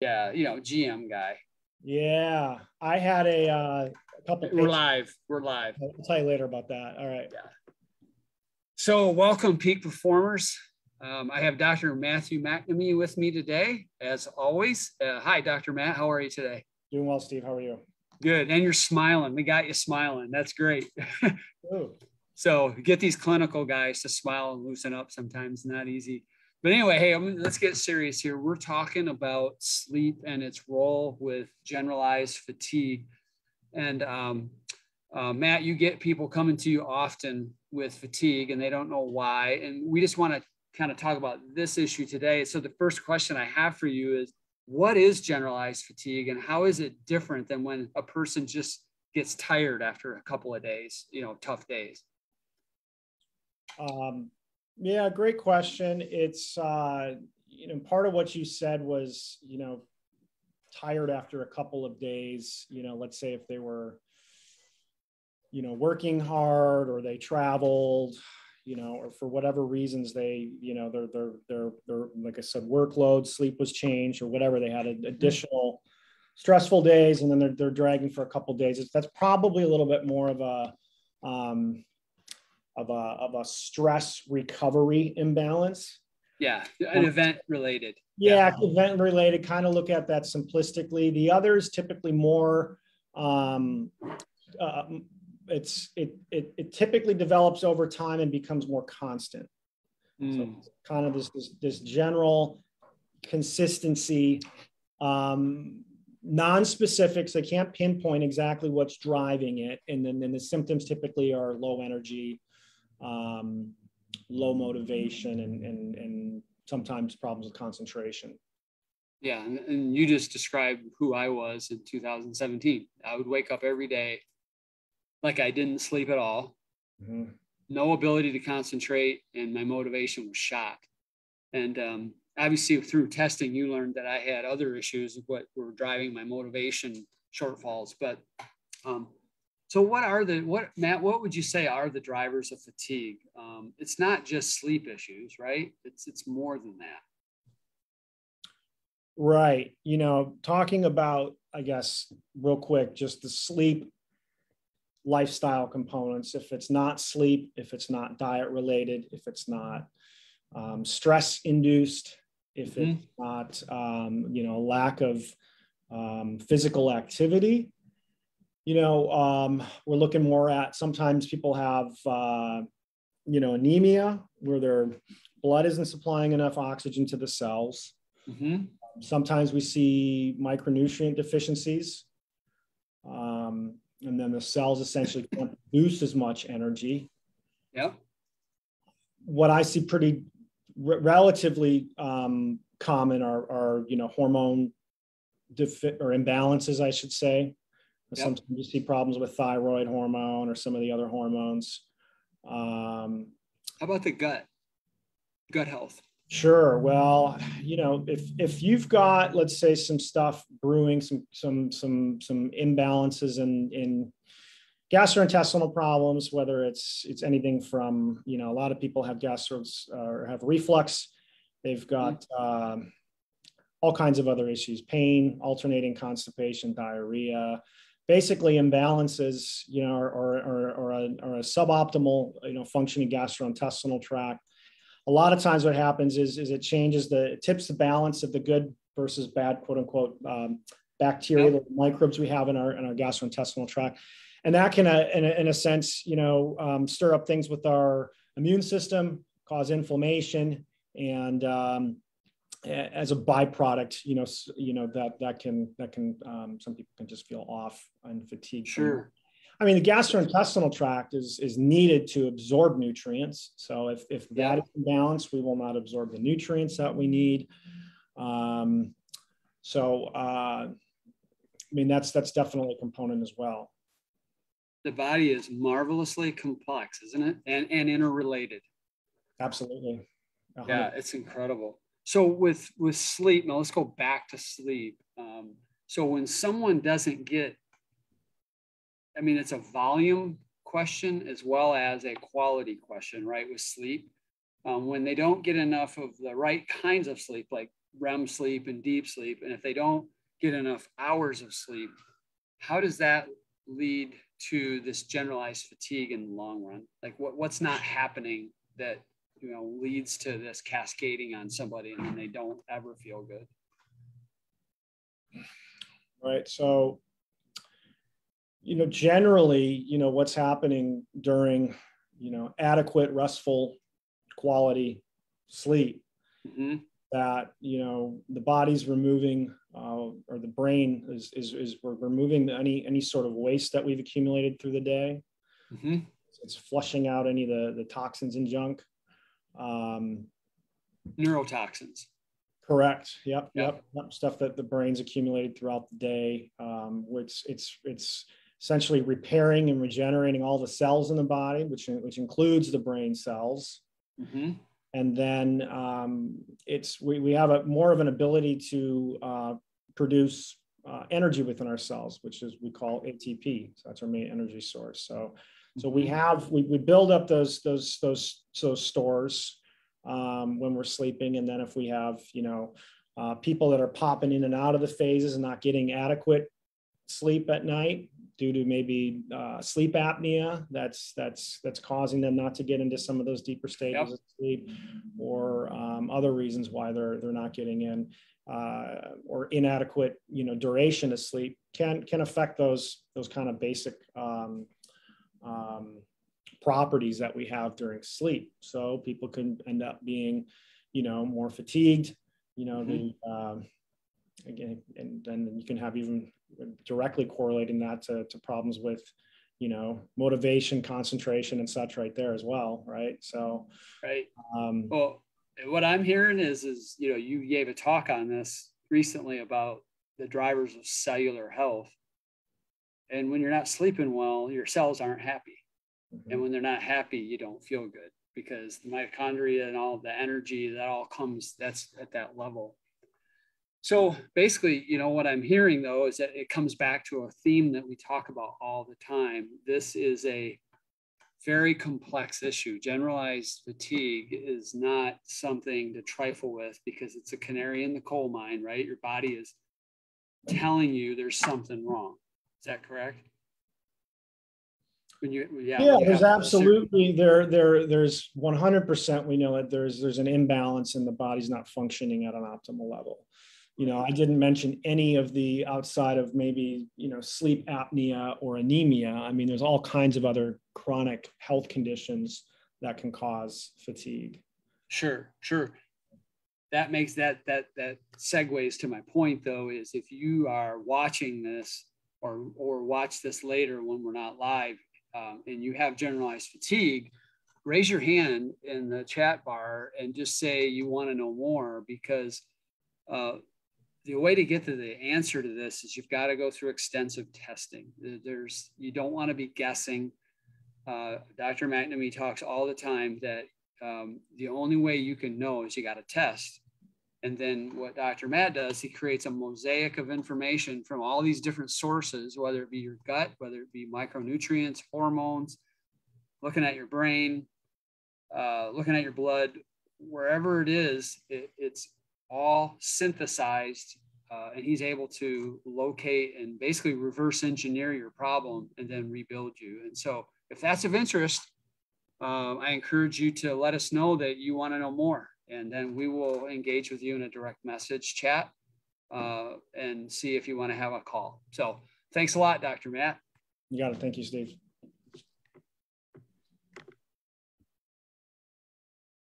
Yeah, GM guy. Yeah, I had a couple. We're live. We're live. I'll tell you later about that. All right. Yeah. So welcome, peak performers. I have Dr. Matthew McNamee with me today, as always. Hi, Dr. Matt. How are you today? Doing well, Steve. How are you? Good. And you're smiling. We got you smiling. That's great. So get these clinical guys to smile and loosen up sometimes. Not easy. But anyway, hey, let's get serious here. We're talking about sleep and its role with generalized fatigue. And Matt, you get people coming to you often with fatigue and they don't know why. And we just want to kind of talk about this issue today. So the first question I have for you is, what is generalized fatigue and how is it different than when a person just gets tired after a couple of days, tough days? Yeah, great question. It's, part of what you said was, tired after a couple of days, let's say if they were, working hard or they traveled, or for whatever reasons they, their like I said, workload, sleep was changed or whatever, they had additional stressful days and then they're dragging for a couple of days. That's probably a little bit more of a stress recovery imbalance. Yeah, an event related. Yeah, event related. Kind of look at that simplistically. The others typically more. It typically develops over time and becomes more constant. So kind of this general consistency, non-specifics. They can't pinpoint exactly what's driving it, and then the symptoms typically are low energy, low motivation, and sometimes problems with concentration. Yeah, and you just described who I was in 2017. I would wake up every day like I didn't sleep at all, no ability to concentrate, and my motivation was shot. And obviously through testing, you learned that I had other issues of what were driving my motivation shortfalls. But so Matt, what would you say are the drivers of fatigue? It's not just sleep issues, right? It's more than that. Right. Talking about, I guess, real quick, just the sleep lifestyle components. If it's not sleep, if it's not diet related, if it's not stress induced, if it's not, lack of physical activity, we're looking more at, sometimes people have, anemia where their blood isn't supplying enough oxygen to the cells. Sometimes we see micronutrient deficiencies. And then the cells essentially can't produce as much energy. Yeah. What I see pretty relatively common are hormone or imbalances, I should say. Yep. Sometimes you see problems with thyroid hormone or some of the other hormones. How about the gut health? Sure. Well, if you've got, let's say, some stuff brewing, some imbalances in gastrointestinal problems, whether it's anything from, a lot of people have or have reflux. They've got all kinds of other issues: pain, alternating constipation, diarrhea. Basically, imbalances, or a suboptimal, functioning gastrointestinal tract. A lot of times what happens is it tips the balance of the good versus bad, quote unquote, bacteria, the microbes we have in our gastrointestinal tract. And that can, in a sense, stir up things with our immune system, cause inflammation. And as a byproduct, that can some people can just feel off and fatigued. Sure. I mean, the gastrointestinal tract is needed to absorb nutrients. So if that is imbalanced, we will not absorb the nutrients that we need. That's definitely a component as well. The body is marvelously complex, isn't it? And interrelated. Absolutely. 100%. Yeah, it's incredible. So with sleep, now let's go back to sleep. So when someone doesn't get, it's a volume question as well as a quality question, right? With sleep, when they don't get enough of the right kinds of sleep, like REM sleep and deep sleep. And if they don't get enough hours of sleep, how does that lead to this generalized fatigue in the long run? Like what's not happening that, leads to this cascading on somebody and then they don't ever feel good? Right. So, generally, what's happening during, adequate, restful, quality sleep, Mm-hmm. that, the body's removing, or the brain is we're removing any sort of waste that we've accumulated through the day. Mm-hmm. It's flushing out any of the toxins and junk. Neurotoxins. Correct. Yep. Stuff that the brain's accumulated throughout the day, which it's essentially repairing and regenerating all the cells in the body, which includes the brain cells. Mm-hmm. And then we have more of an ability to produce energy within our cells, which is we call ATP. So that's our main energy source. So we build up those stores when we're sleeping, and then if we have people that are popping in and out of the phases and not getting adequate sleep at night due to maybe sleep apnea, that's causing them not to get into some of those deeper stages of sleep, or other reasons why they're not getting in, or inadequate duration of sleep can affect those kind of basic properties that we have during sleep. So people can end up being more fatigued, again, and then you can have even directly correlating that to problems with motivation, concentration, and such right there as well, right? So right. Well, what I'm hearing is you gave a talk on this recently about the drivers of cellular health, and when you're not sleeping well, your cells aren't happy. Mm-hmm. And when they're not happy, you don't feel good, because the mitochondria and all the energy that all comes, that's at that level. So basically, what I'm hearing though is that it comes back to a theme that we talk about all the time. This is a very complex issue. Generalized fatigue is not something to trifle with, because it's a canary in the coal mine, right? Your body is telling you there's something wrong. Is that correct? There's absolutely there's 100%. We know that there's an imbalance and the body's not functioning at an optimal level. I didn't mention any of the outside of maybe sleep apnea or anemia. I mean, there's all kinds of other chronic health conditions that can cause fatigue. Sure. That makes that segues to my point though, is if you are watching this or watch this later when we're not live, and you have generalized fatigue, raise your hand in the chat bar and just say you want to know more, because the way to get to the answer to this is you've got to go through extensive testing. You don't want to be guessing. Dr. McNamee talks all the time that the only way you can know is you got to test. And then what Dr. Matt does, he creates a mosaic of information from all these different sources, whether it be your gut, whether it be micronutrients, hormones, looking at your brain, looking at your blood, wherever it is, it's all synthesized, and he's able to locate and basically reverse engineer your problem and then rebuild you. And so if that's of interest, I encourage you to let us know that you want to know more. And then we will engage with you in a direct message chat and see if you want to have a call. So thanks a lot, Dr. Matt. You got it. Thank you, Steve.